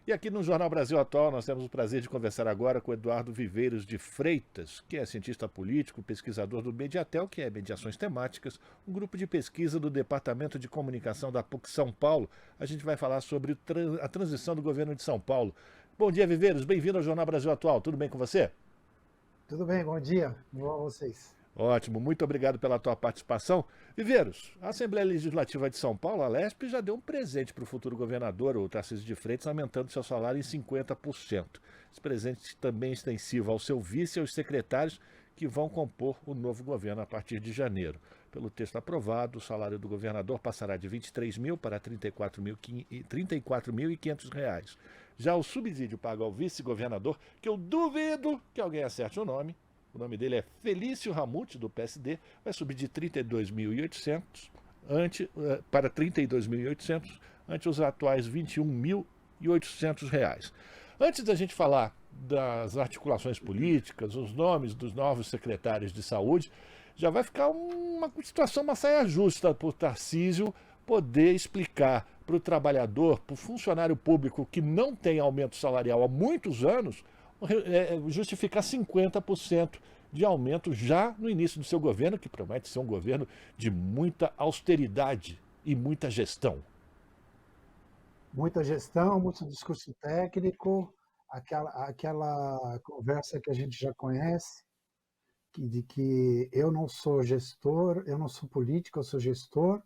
E aqui no Jornal Brasil Atual nós temos o prazer de conversar agora com Eduardo Viveiros de Freitas, que é cientista político, pesquisador do Mediatel, que é Mediações Temáticas, um grupo de pesquisa do Departamento de Comunicação da PUC São Paulo. A gente vai falar sobre a transição do governo de São Paulo. Bom dia, Viveiros, bem-vindo ao Jornal Brasil Atual, tudo bem com você? Tudo bem, bom dia. Igual a vocês. Ótimo, muito obrigado pela tua participação. Viveiros, a Assembleia Legislativa de São Paulo, a LESP, já deu um presente para o futuro governador, o Tarcísio de Freitas, aumentando seu salário em 50%. Esse presente também é extensivo ao seu vice e aos secretários que vão compor o novo governo a partir de janeiro. Pelo texto aprovado, o salário do governador passará de 23 mil para 34.500 reais. Já o subsídio pago ao vice-governador, que eu duvido que alguém acerte o nome dele é Felício Ramute, do PSD, vai subir de 32.800 para 32.800, ante os atuais 21.800 reais. Antes da gente falar das articulações políticas, os nomes dos novos secretários de saúde, já vai ficar uma situação, uma saia justa para o Tarcísio poder explicar para o trabalhador, para o funcionário público que não tem aumento salarial há muitos anos, justificar 50% de aumento já no início do seu governo, que promete ser um governo de muita austeridade e muita gestão. Muita gestão, muito discurso técnico, aquela conversa que a gente já conhece, de que eu não sou gestor, eu não sou político, eu sou gestor,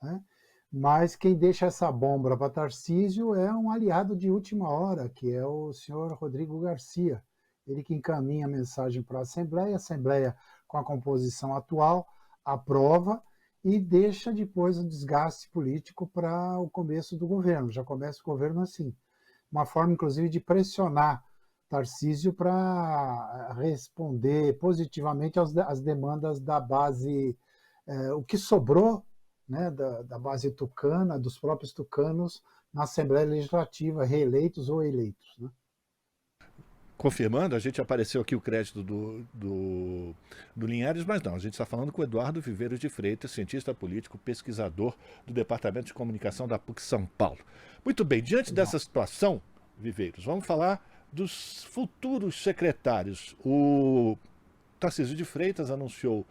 né? Mas quem deixa essa bomba para Tarcísio é um aliado de última hora, que é o senhor Rodrigo Garcia. Ele que encaminha a mensagem para a Assembleia, com a composição atual, aprova e deixa depois o desgaste político para o começo do governo. Já começa o governo assim. Uma forma, inclusive, de pressionar Tarcísio para responder positivamente às demandas da base, o que sobrou, né, da base tucana, dos próprios tucanos, na Assembleia Legislativa, reeleitos ou eleitos. Né? Confirmando, a gente apareceu aqui o crédito do Linhares, mas não, a gente está falando com o Eduardo Viveiros de Freitas, cientista político, pesquisador do Departamento de Comunicação da PUC São Paulo. Muito bem, diante Legal. dessa situação, Viveiros, vamos falar dos futuros secretários. O Tarcísio de Freitas anunciou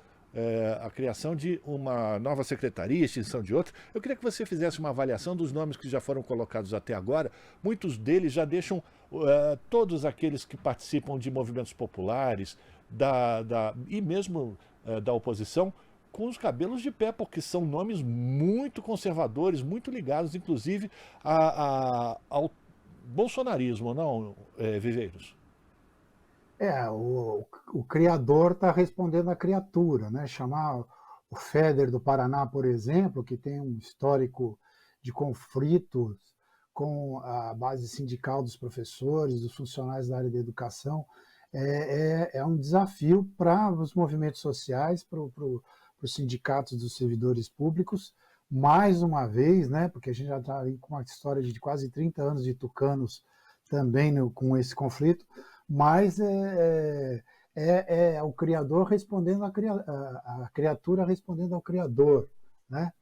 a criação de uma nova secretaria, extinção de outra. Eu queria que você fizesse uma avaliação dos nomes que já foram colocados até agora. Muitos deles já deixam todos aqueles que participam de movimentos populares e mesmo da oposição com os cabelos de pé, porque são nomes muito conservadores, muito ligados, inclusive, ao bolsonarismo, não, Viveiros? O criador está respondendo à criatura, né? Chamar o Feder do Paraná, por exemplo, que tem um histórico de conflitos com a base sindical dos professores, dos funcionários da área da educação, é um desafio para os movimentos sociais, para os sindicatos dos servidores públicos, mais uma vez, né? Porque a gente já está com uma história de quase 30 anos de tucanos também com esse conflito, mas é o criador respondendo a criatura respondendo ao criador, né?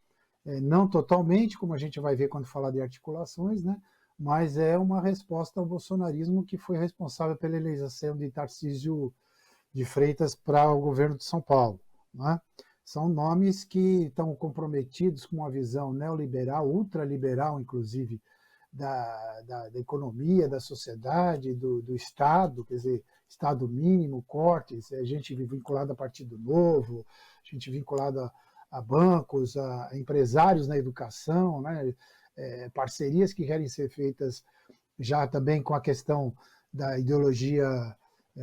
Não totalmente, como a gente vai ver quando falar de articulações, né? Mas é uma resposta ao bolsonarismo que foi responsável pela eleição de Tarcísio de Freitas para o governo de São Paulo, né? São nomes que estão comprometidos com uma visão neoliberal, ultraliberal, inclusive, da economia, da sociedade, do Estado, quer dizer, Estado mínimo, cortes, a gente vinculado a Partido Novo, gente vinculada a bancos, a empresários na educação, né? Parcerias que querem ser feitas já também com a questão da ideologia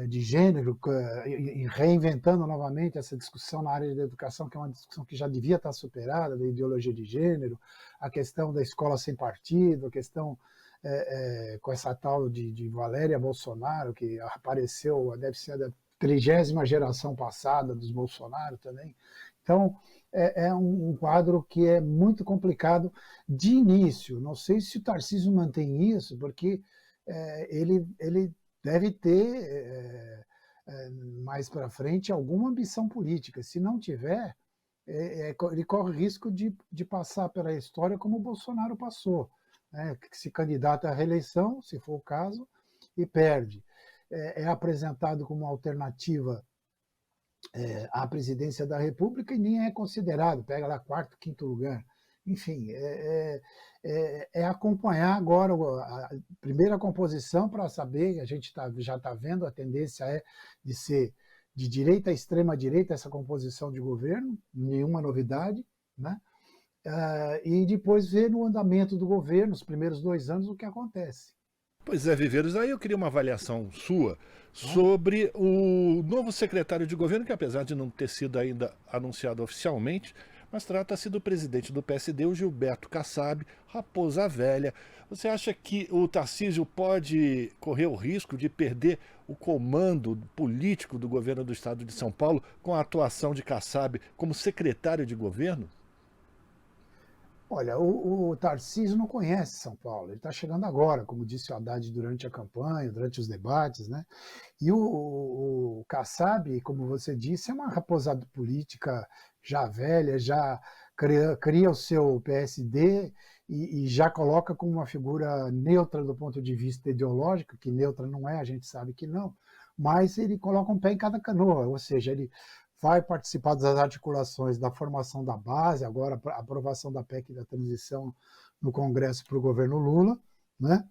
de gênero, e reinventando novamente essa discussão na área da educação, que é uma discussão que já devia estar superada, da ideologia de gênero, a questão da escola sem partido, a questão com essa tal de Valéria Bolsonaro, que apareceu, deve ser da 30ª geração passada dos Bolsonaro também. Então, é um quadro que é muito complicado de início. Não sei se o Tarcísio mantém isso, porque ele deve ter mais para frente alguma ambição política. Se não tiver, ele corre risco de passar pela história como o Bolsonaro passou, né, que se candidata à reeleição, se for o caso, e perde. É apresentado como alternativa à presidência da República e nem é considerado, pega lá quarto, quinto lugar. Enfim, é acompanhar agora a primeira composição para saber, a gente já está vendo, a tendência é de ser de direita a extrema direita essa composição de governo, nenhuma novidade, né? E depois ver no andamento do governo, os primeiros 2 anos, o que acontece. Pois é, Viveiros, aí eu queria uma avaliação sua Né? sobre o novo secretário de governo, que apesar de não ter sido ainda anunciado oficialmente, mas trata-se do presidente do PSD, o Gilberto Kassab, raposa velha. Você acha que o Tarcísio pode correr o risco de perder o comando político do governo do estado de São Paulo com a atuação de Kassab como secretário de governo? Olha, o Tarcísio não conhece São Paulo, ele está chegando agora, como disse o Haddad durante a campanha, durante os debates, né? E o Kassab, como você disse, é uma raposada política já velha, já cria o seu PSD e já coloca como uma figura neutra do ponto de vista ideológico, que neutra não é, a gente sabe que não, mas ele coloca um pé em cada canoa, ou seja, ele vai participar das articulações da formação da base, agora a aprovação da PEC da transição no Congresso para o governo Lula, né?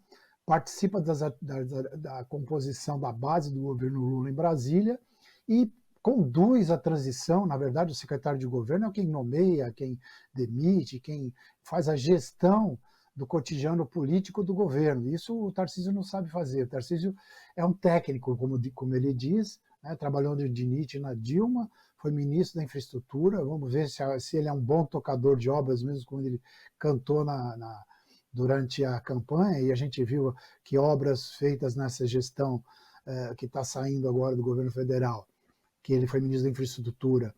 Participa da composição da base do governo Lula em Brasília e conduz a transição. Na verdade, o secretário de governo é quem nomeia, quem demite, quem faz a gestão do cotidiano político do governo. Isso o Tarcísio não sabe fazer. O Tarcísio é um técnico, como ele diz, né, trabalhou de NIT na Dilma, foi ministro da infraestrutura. Vamos ver se ele é um bom tocador de obras, mesmo quando ele cantou durante a campanha, e a gente viu que obras feitas nessa gestão que está saindo agora do governo federal, que ele foi ministro da infraestrutura,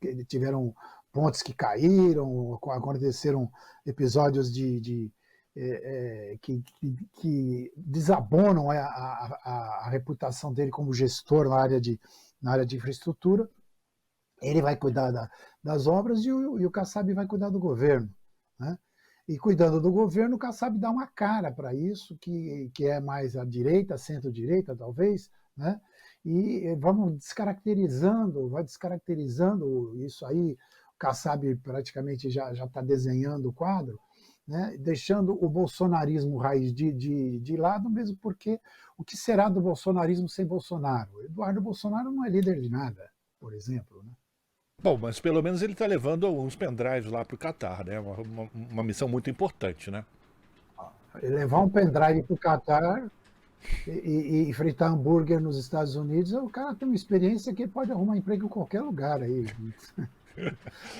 que tiveram pontes que caíram, aconteceram episódios que desabonam a reputação dele como gestor na área de infraestrutura. Ele vai cuidar das obras e o Kassab vai cuidar do governo, né? E cuidando do governo, o Kassab dá uma cara para isso, que é mais à direita, centro-direita, talvez, né? E vai descaracterizando isso aí. O Kassab praticamente já está desenhando o quadro, né? Deixando o bolsonarismo raiz de lado, mesmo porque o que será do bolsonarismo sem Bolsonaro? Eduardo Bolsonaro não é líder de nada, por exemplo, né? Bom, mas pelo menos ele está levando alguns pendrives lá para o Catar, né? Uma missão muito importante, né? Levar um pendrive para o Catar e fritar hambúrguer nos Estados Unidos, o cara tem uma experiência que pode arrumar emprego em qualquer lugar aí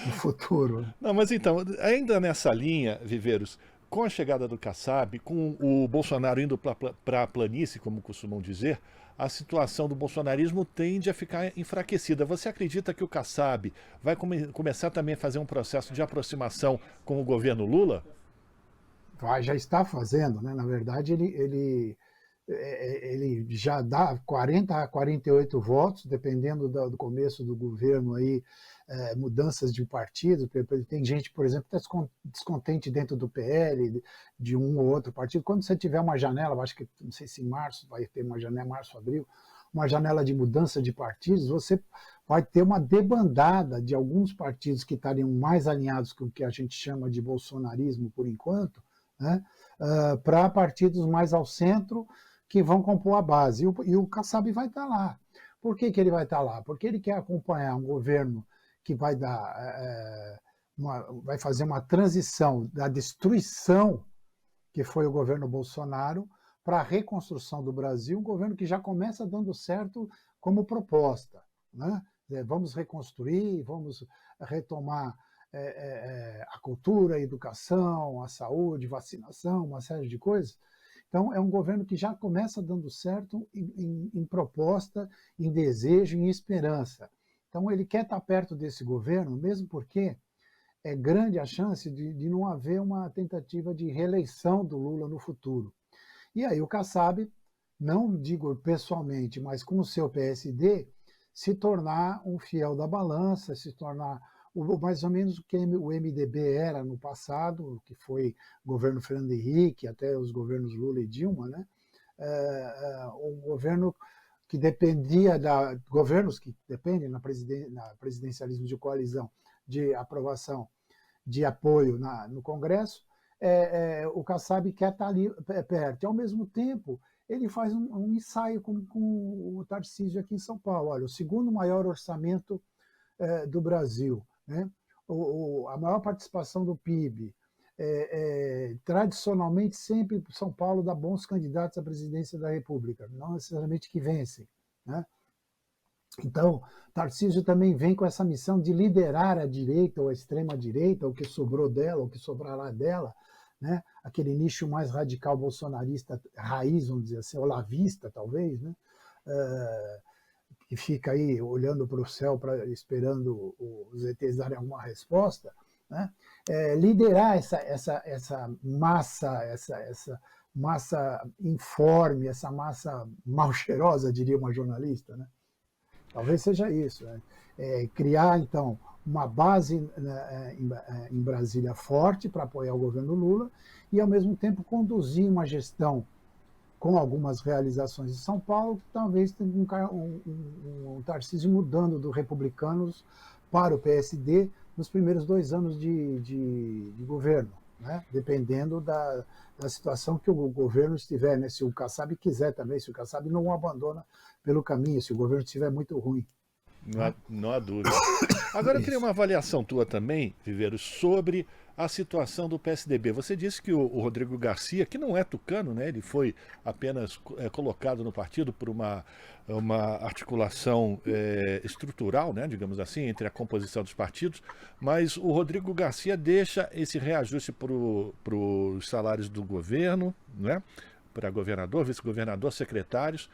no futuro. Não, mas então, ainda nessa linha, Viveiros, com a chegada do Kassab, com o Bolsonaro indo para a planície, como costumam dizer, a situação do bolsonarismo tende a ficar enfraquecida. Você acredita que o Kassab vai começar também a fazer um processo de aproximação com o governo Lula? Já está fazendo, né? Na verdade, ele já dá 40 a 48 votos, dependendo do começo do governo aí, mudanças de partido. Tem gente, por exemplo, que está descontente dentro do PL, de um ou outro partido. Quando você tiver uma janela, acho que não sei se em março vai ter uma janela, março, abril, uma janela de mudança de partidos, você vai ter uma debandada de alguns partidos que estariam mais alinhados com o que a gente chama de bolsonarismo por enquanto, né, para partidos mais ao centro que vão compor a base. E o Kassab vai estar lá. Por que ele vai estar lá? Porque ele quer acompanhar um governo que vai vai fazer uma transição da destruição que foi o governo Bolsonaro para a reconstrução do Brasil, um governo que já começa dando certo como proposta, né? Vamos reconstruir, vamos retomar a cultura, a educação, a saúde, vacinação, uma série de coisas. Então, é um governo que já começa dando certo em proposta, em desejo, em esperança. Então, ele quer estar perto desse governo, mesmo porque é grande a chance de não haver uma tentativa de reeleição do Lula no futuro. E aí o Kassab, não digo pessoalmente, mas com o seu PSD, se tornar um fiel da balança, se tornar mais ou menos o que o MDB era no passado, que foi governo Fernando Henrique, até os governos Lula e Dilma, né? Um governo que dependia governos que dependem na presidencialismo de coalizão de aprovação de apoio no Congresso, o Kassab quer estar ali perto. E, ao mesmo tempo, ele faz um ensaio com o Tarcísio aqui em São Paulo. Olha, o segundo maior orçamento do Brasil, né? A maior participação do PIB. Tradicionalmente, sempre São Paulo dá bons candidatos à presidência da República, não necessariamente que vencem, né? Então, Tarcísio também vem com essa missão de liderar a direita ou a extrema-direita, o que sobrou dela, o que sobrará dela, né? Aquele nicho mais radical bolsonarista, raiz, vamos dizer assim, olavista, talvez, né? Que fica aí olhando para o céu, esperando os ETs darem alguma resposta, né? Liderar essa massa informe, essa massa mal cheirosa, diria uma jornalista, né? Talvez seja isso. Né? Criar, então, uma base em Brasília forte para apoiar o governo Lula e, ao mesmo tempo, conduzir uma gestão com algumas realizações em São Paulo, talvez um Tarcísio mudando do Republicanos para o PSD nos primeiros 2 anos de governo, né? Dependendo da situação que o governo estiver, né? Se o Kassab quiser também, se o Kassab não o abandona pelo caminho, se o governo estiver muito ruim. Não há dúvida. Agora eu queria uma avaliação tua também, Viveiro, sobre a situação do PSDB. Você disse que o Rodrigo Garcia, que não é tucano, né, ele foi apenas colocado no partido por uma articulação estrutural, né, digamos assim, entre a composição dos partidos, mas o Rodrigo Garcia deixa esse reajuste para os salários do governo, né, para governador, vice-governador, secretários.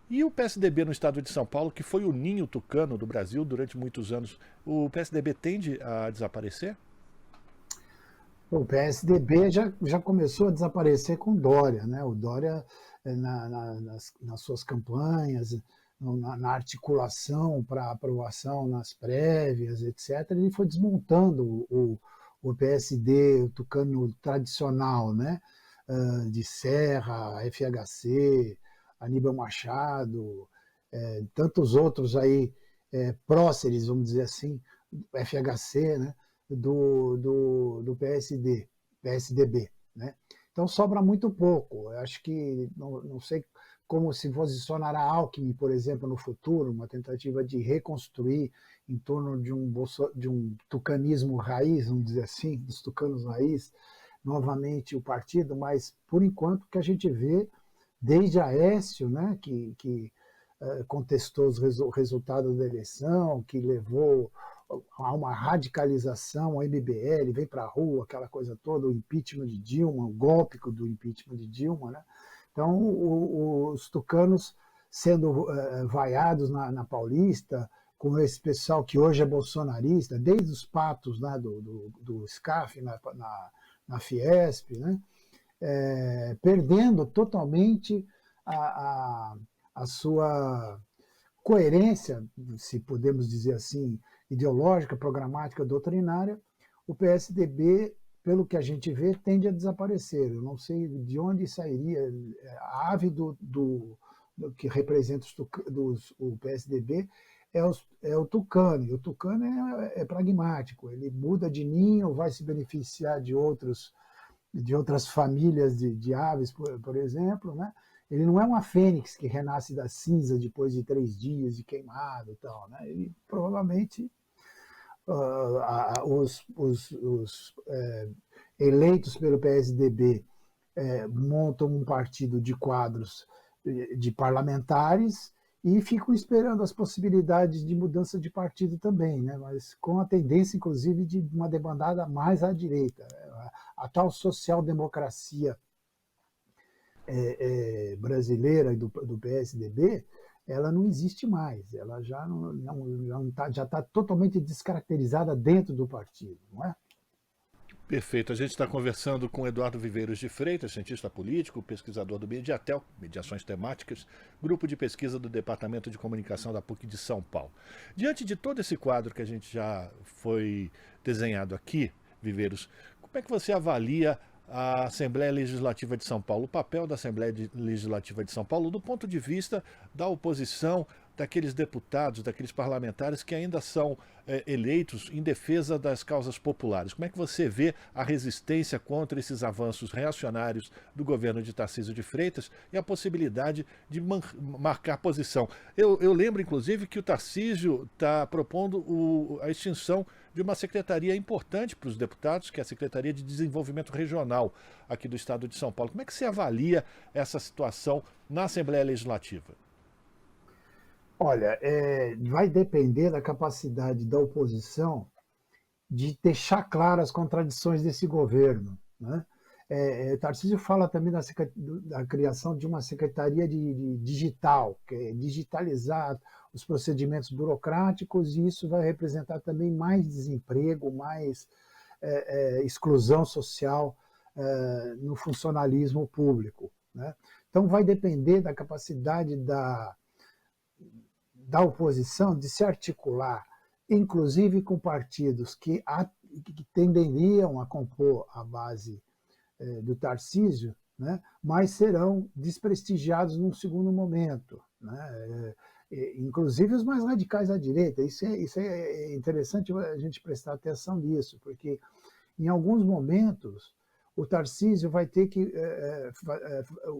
E o PSDB no estado de São Paulo, que foi o ninho tucano do Brasil durante muitos anos, o PSDB tende a desaparecer? O PSDB já começou a desaparecer com Dória, né? O Dória, nas suas campanhas, na articulação para aprovação nas prévias, etc., ele foi desmontando o PSD, o tucano tradicional, né? De Serra, FHC, Aníbal Machado, tantos outros aí, próceres, vamos dizer assim, FHC, né? do PSDB. Né? Então sobra muito pouco. Eu acho que, não sei como se posicionará Alckmin, por exemplo, no futuro, uma tentativa de reconstruir em torno de um tucanismo raiz, vamos dizer assim, dos tucanos raiz, novamente o partido, mas, por enquanto, o que a gente vê, desde Aécio, né, que contestou o resultado da eleição, que levou a uma radicalização, o MBL vem para a rua, aquela coisa toda, o impeachment de Dilma, o golpe do impeachment de Dilma. Né? Então, os tucanos sendo vaiados na Paulista, com esse pessoal que hoje é bolsonarista, desde os patos, né, do SCAF na Fiesp, né? Perdendo totalmente a sua coerência, se podemos dizer assim, ideológica, programática, doutrinária, o PSDB, pelo que a gente vê, tende a desaparecer. Eu não sei de onde sairia a ave do que representa o PSDB é o tucano, e o tucano é pragmático, ele muda de ninho, vai se beneficiar de outras famílias de aves, por exemplo, né? Ele não é uma fênix que renasce da cinza depois de 3 dias de queimado e tal, né? Ele provavelmente os eleitos pelo PSDB montam um partido de quadros de parlamentares e ficam esperando as possibilidades de mudança de partido também, né? Mas com a tendência, inclusive, de uma debandada mais à direita. A tal social-democracia brasileira do PSDB, ela não existe mais, ela já está totalmente descaracterizada dentro do partido, não é? Perfeito. A gente está conversando com Eduardo Viveiros de Freitas, cientista político, pesquisador do Mediatel, Mediações Temáticas, grupo de pesquisa do Departamento de Comunicação da PUC de São Paulo. Diante de todo esse quadro que a gente já foi desenhado aqui, Viveiros, como é que você avalia a Assembleia Legislativa de São Paulo, o papel da Legislativa de São Paulo, do ponto de vista da oposição, daqueles deputados, daqueles parlamentares que ainda são eleitos em defesa das causas populares? Como é que você vê a resistência contra esses avanços reacionários do governo de Tarcísio de Freitas e a possibilidade de marcar posição? Eu lembro, inclusive, que o Tarcísio está propondo a extinção de uma secretaria importante para os deputados, que é a Secretaria de Desenvolvimento Regional aqui do estado de São Paulo. Como é que você avalia essa situação na Assembleia Legislativa? Olha, vai depender da capacidade da oposição de deixar claras as contradições desse governo, né? Tarcísio fala também da criação de uma secretaria de digital, que é digitalizar os procedimentos burocráticos, e isso vai representar também mais desemprego, mais exclusão social no funcionalismo público, né? Então vai depender da capacidade da oposição de se articular, inclusive com partidos que tenderiam a compor a base do Tarcísio, né, mas serão desprestigiados num segundo momento, né, inclusive os mais radicais à direita. Isso é interessante a gente prestar atenção nisso, porque em alguns momentos o Tarcísio vai ter que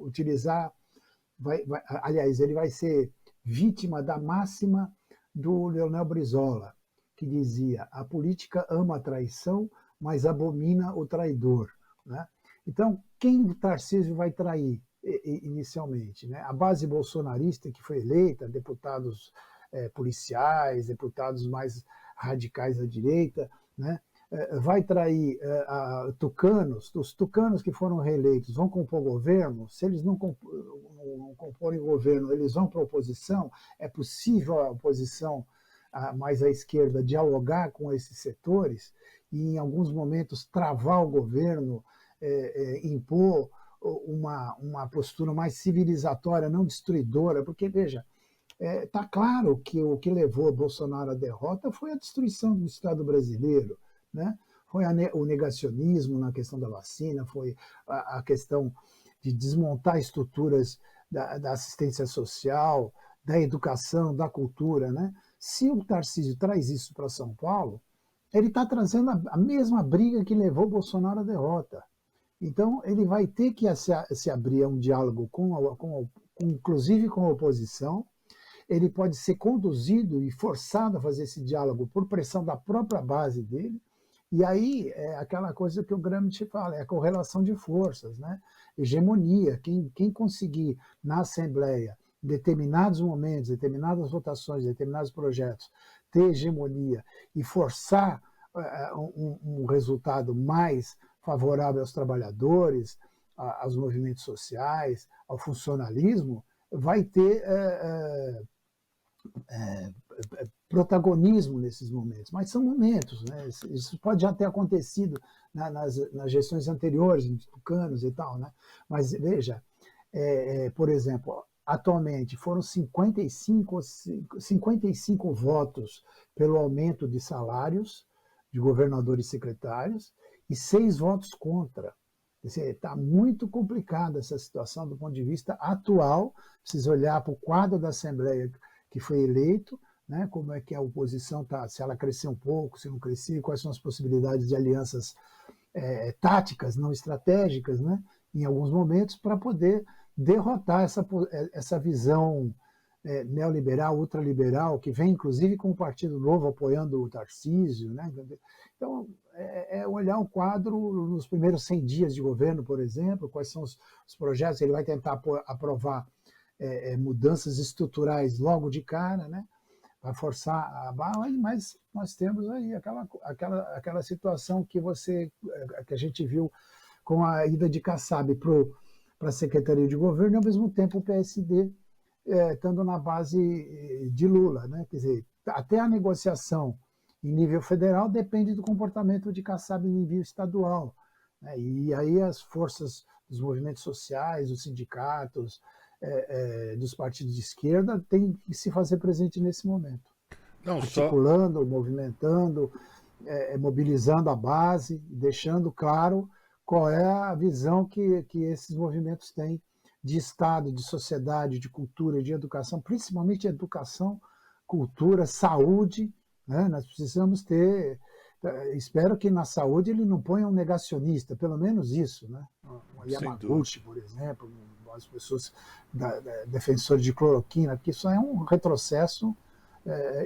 utilizar, aliás, ele vai ser vítima da máxima do Leonel Brizola, que dizia: a política ama a traição, mas abomina o traidor, né? Então, quem o Tarcísio vai trair inicialmente, né? A base bolsonarista que foi eleita, deputados policiais, deputados mais radicais à direita, né? Vai trair tucanos. Os tucanos que foram reeleitos vão compor governo. Se eles não comporem governo, eles vão para a oposição. É possível a oposição mais à esquerda dialogar com esses setores e, em alguns momentos, travar o governo, impor uma postura mais civilizatória, não destruidora, porque, veja, está claro que o que levou Bolsonaro à derrota foi a destruição do Estado brasileiro, né? Foi o negacionismo na questão da vacina, foi a questão de desmontar estruturas da assistência social, da educação, da cultura, né? Se o Tarcísio traz isso para São Paulo, ele está trazendo a mesma briga que levou Bolsonaro à derrota. Então, ele vai ter que se abrir a um diálogo inclusive com a oposição. Ele pode ser conduzido e forçado a fazer esse diálogo por pressão da própria base dele. E aí é aquela coisa que o Gramsci fala, é a correlação de forças, né? Hegemonia. Quem conseguir, na Assembleia, em determinados momentos, determinadas votações, determinados projetos, ter hegemonia e forçar um resultado mais favorável aos trabalhadores, aos movimentos sociais, ao funcionalismo, vai ter protagonismo nesses momentos. Mas são momentos, né? Isso pode já ter acontecido nas gestões anteriores, nos tucanos e tal, né? Mas, veja, por exemplo, atualmente foram 55 votos pelo aumento de salários de governadores e secretários e 6 votos contra. Está muito complicada essa situação do ponto de vista atual. Precisa olhar para o quadro da Assembleia que foi eleito, né? Como é que a oposição está, se ela cresceu um pouco, se não cresceu, quais são as possibilidades de alianças táticas, não estratégicas, né? Em alguns momentos, para poder derrotar essa visão neoliberal, ultraliberal, que vem inclusive com o Partido Novo apoiando o Tarcísio, né? Então, olhar o quadro nos primeiros 100 dias de governo, por exemplo, quais são os projetos. Ele vai tentar aprovar mudanças estruturais logo de cara, né? Vai forçar a barra, mas nós temos aí aquela situação que a gente viu com a ida de Kassab para a Secretaria de Governo, e ao mesmo tempo o PSD estando na base de Lula, né? Quer dizer, até a negociação em nível federal depende do comportamento de Kassab em nível estadual, né? E aí as forças dos movimentos sociais, dos sindicatos, dos partidos de esquerda têm que se fazer presente nesse momento, Não só. articulando, movimentando, mobilizando a base, deixando claro qual é a visão que esses movimentos têm de Estado, de sociedade, de cultura, de educação, principalmente educação, cultura, saúde, né? Nós precisamos ter. Espero que na saúde ele não ponha um negacionista, pelo menos isso, né? O Sem dúvida. Yamaguchi, por exemplo, as pessoas defensores de cloroquina, porque isso é um retrocesso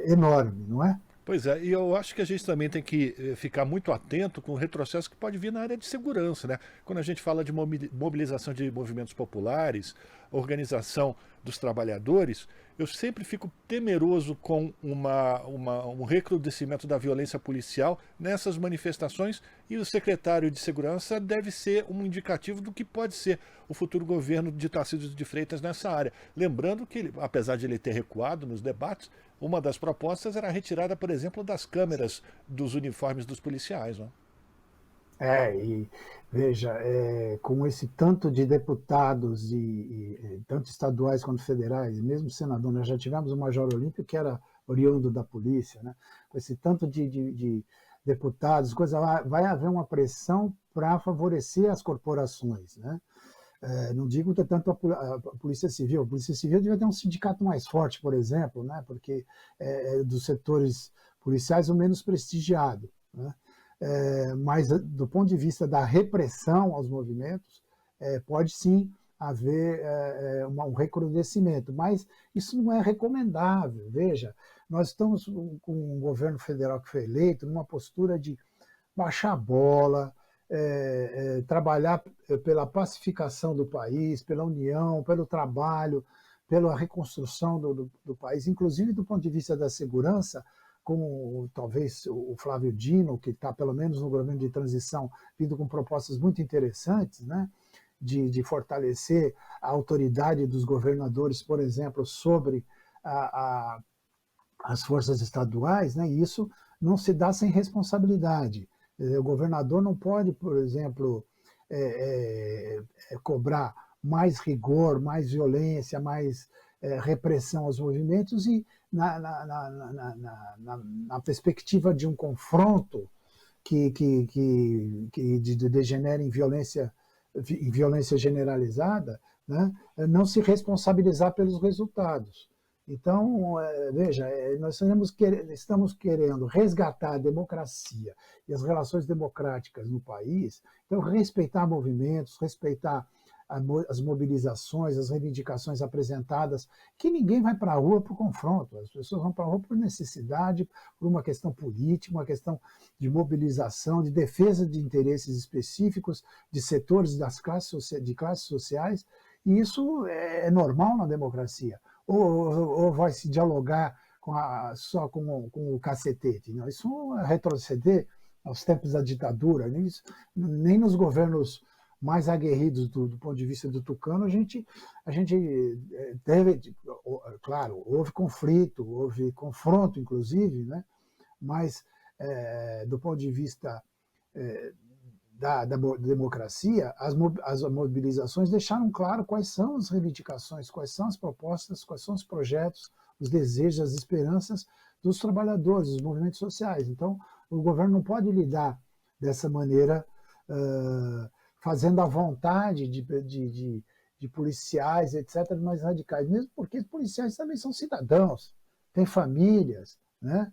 enorme, não é? Pois é, e eu acho que a gente também tem que ficar muito atento com o retrocesso que pode vir na área de segurança, né? Quando a gente fala de mobilização de movimentos populares, organização dos trabalhadores, eu sempre fico temeroso com um recrudescimento da violência policial nessas manifestações, e o secretário de Segurança deve ser um indicativo do que pode ser o futuro governo de Tarcísio de Freitas nessa área. Lembrando que, apesar de ele ter recuado nos debates, uma das propostas era a retirada, por exemplo, das câmeras dos uniformes dos policiais. Né? E veja, com esse tanto de deputados, tanto estaduais quanto federais, mesmo senador, nós já tivemos um major olímpio que era oriundo da polícia, né? Com esse tanto de deputados, vai haver uma pressão para favorecer as corporações, né? Não digo que tanto a Polícia Civil. A Polícia Civil devia ter um sindicato mais forte, por exemplo, né? Porque dos setores policiais o menos prestigiado, né? Mas do ponto de vista da repressão aos movimentos, pode sim haver um recrudescimento, mas isso não é recomendável. Veja, nós estamos com um governo federal que foi eleito numa postura de baixar a bola, trabalhar pela pacificação do país, pela união, pelo trabalho, pela reconstrução do país, inclusive do ponto de vista da segurança, como talvez o Flávio Dino, que está pelo menos no governo de transição, vindo com propostas muito interessantes, né? De fortalecer a autoridade dos governadores, por exemplo, sobre as forças estaduais, né? E isso não se dá sem responsabilidade. O governador não pode, por exemplo, cobrar mais rigor, mais violência, mais repressão aos movimentos e na perspectiva de um confronto que degenera em violência generalizada, né? Não se responsabilizar pelos resultados. Então, veja, nós estamos querendo resgatar a democracia e as relações democráticas no país, então respeitar movimentos, respeitar as mobilizações, as reivindicações apresentadas, que ninguém vai para a rua por confronto, as pessoas vão para a rua por necessidade, por uma questão política, uma questão de mobilização, de defesa de interesses específicos, de setores de classes sociais, e isso é normal na democracia. Ou vai se dialogar só com o cacetete? Não, isso é retroceder aos tempos da ditadura. Nem nos governos mais aguerridos do ponto de vista do tucano, a gente teve, claro, houve conflito, houve confronto, inclusive, né? Mas do ponto de vista da democracia, as mobilizações deixaram claro quais são as reivindicações, quais são as propostas, quais são os projetos, os desejos, as esperanças dos trabalhadores, dos movimentos sociais. Então, o governo não pode lidar dessa maneira, fazendo a vontade de policiais, etc., mais radicais, mesmo porque os policiais também são cidadãos, têm famílias, né?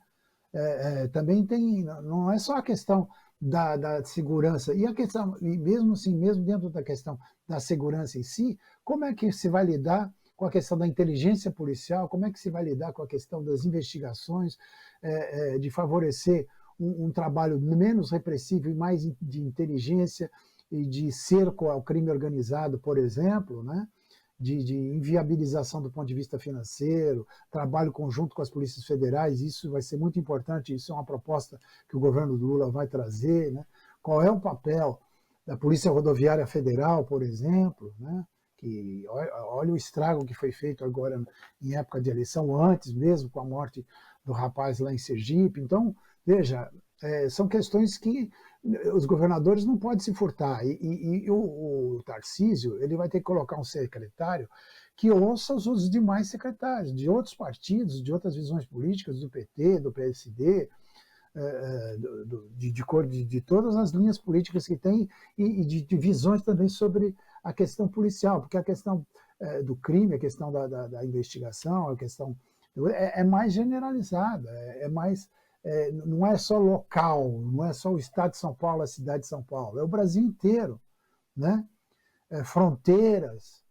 Também tem, não é só a questão da segurança, e a questão, e mesmo assim, mesmo dentro da questão da segurança em si, como é que se vai lidar com a questão da inteligência policial, como é que se vai lidar com a questão das investigações, de favorecer um trabalho menos repressivo e mais de inteligência e de cerco ao crime organizado, por exemplo, né? De inviabilização do ponto de vista financeiro, trabalho conjunto com as polícias federais, isso vai ser muito importante, isso é uma proposta que o governo do Lula vai trazer, né? Qual é o papel da Polícia Rodoviária Federal, por exemplo, né? Que olha o estrago que foi feito agora em época de eleição, antes mesmo, com a morte do rapaz lá em Sergipe. Então, Veja, são questões que os governadores não podem se furtar. E o Tarcísio, ele vai ter que colocar um secretário que ouça os demais secretários, de outros partidos, de outras visões políticas, do PT, do PSD, de todas as linhas políticas que tem, e de visões também sobre a questão policial, porque a questão do crime, a questão da investigação, a questão é mais generalizada, não é só local, não é só o estado de São Paulo, a cidade de São Paulo, é o Brasil inteiro, né? Fronteiras,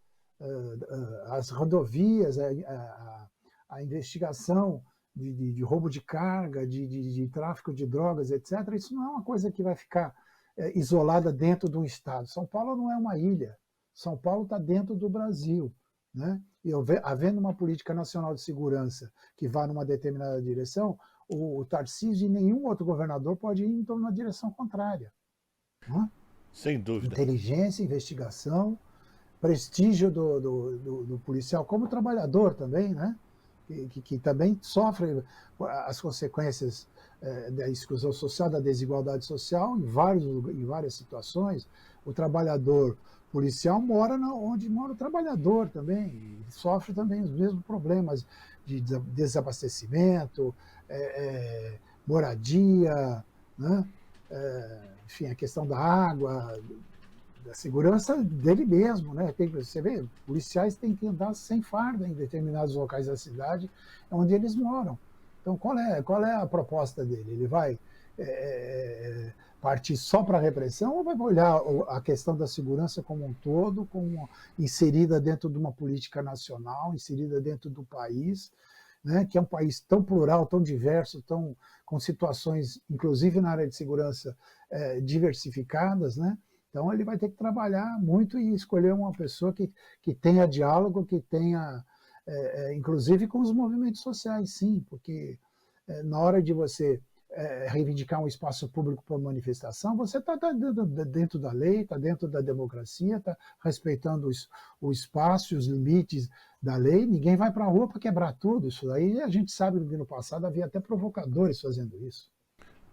as rodovias, a investigação de roubo de carga, de tráfico de drogas, etc. Isso não é uma coisa que vai ficar isolada dentro de um estado. São Paulo não é uma ilha. São Paulo está dentro do Brasil, né? E havendo uma política nacional de segurança que vá numa determinada direção, o Tarcísio e nenhum outro governador pode ir então na direção contrária, né? Sem dúvida. Inteligência, investigação, prestígio do policial como trabalhador também, né? Que também sofre as consequências da exclusão social, da desigualdade social em várias situações. O trabalhador policial mora onde mora o trabalhador também, e sofre também os mesmos problemas de desabastecimento, moradia, né? Enfim, a questão da água, da segurança dele mesmo, né? Você vê, policiais têm que andar sem farda em determinados locais da cidade onde eles moram. Então, qual é a proposta dele? Ele vai partir só para a repressão ou vai olhar a questão da segurança como um todo, como inserida dentro de uma política nacional, inserida dentro do país, né? Que é um país tão plural, tão diverso, com situações, inclusive na área de segurança, diversificadas, né? Então, ele vai ter que trabalhar muito e escolher uma pessoa que tenha diálogo, que tenha, inclusive com os movimentos sociais, sim, porque na hora de você reivindicar um espaço público para manifestação, você está dentro da lei, está dentro da democracia, está respeitando o espaço, os limites da lei, ninguém vai para a rua para quebrar tudo. Isso aí a gente sabe que no passado havia até provocadores fazendo isso.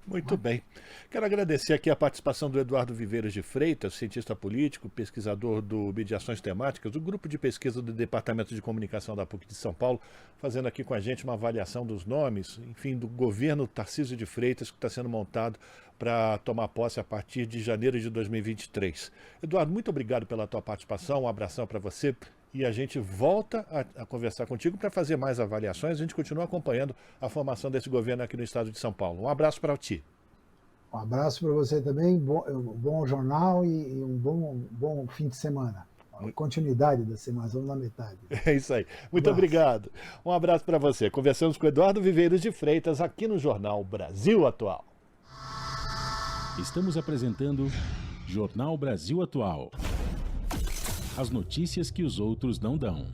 Muito bem. Quero agradecer aqui a participação do Eduardo Viveiros de Freitas, cientista político, pesquisador do Mediações Temáticas, do grupo de pesquisa do Departamento de Comunicação da PUC de São Paulo, fazendo aqui com a gente uma avaliação dos nomes, enfim, do governo Tarcísio de Freitas, que está sendo montado para tomar posse a partir de janeiro de 2023. Eduardo, muito obrigado pela tua participação, um abração para você. E a gente volta a conversar contigo para fazer mais avaliações. A gente continua acompanhando a formação desse governo aqui no estado de São Paulo. Um abraço para ti. Um abraço para você também, bom jornal e um bom fim de semana. Continuidade da semana, vamos na metade. É isso aí. Muito obrigado. Um abraço para você. Conversamos com Eduardo Viveiros de Freitas aqui no Jornal Brasil Atual. Estamos apresentando Jornal Brasil Atual. As notícias que os outros não dão.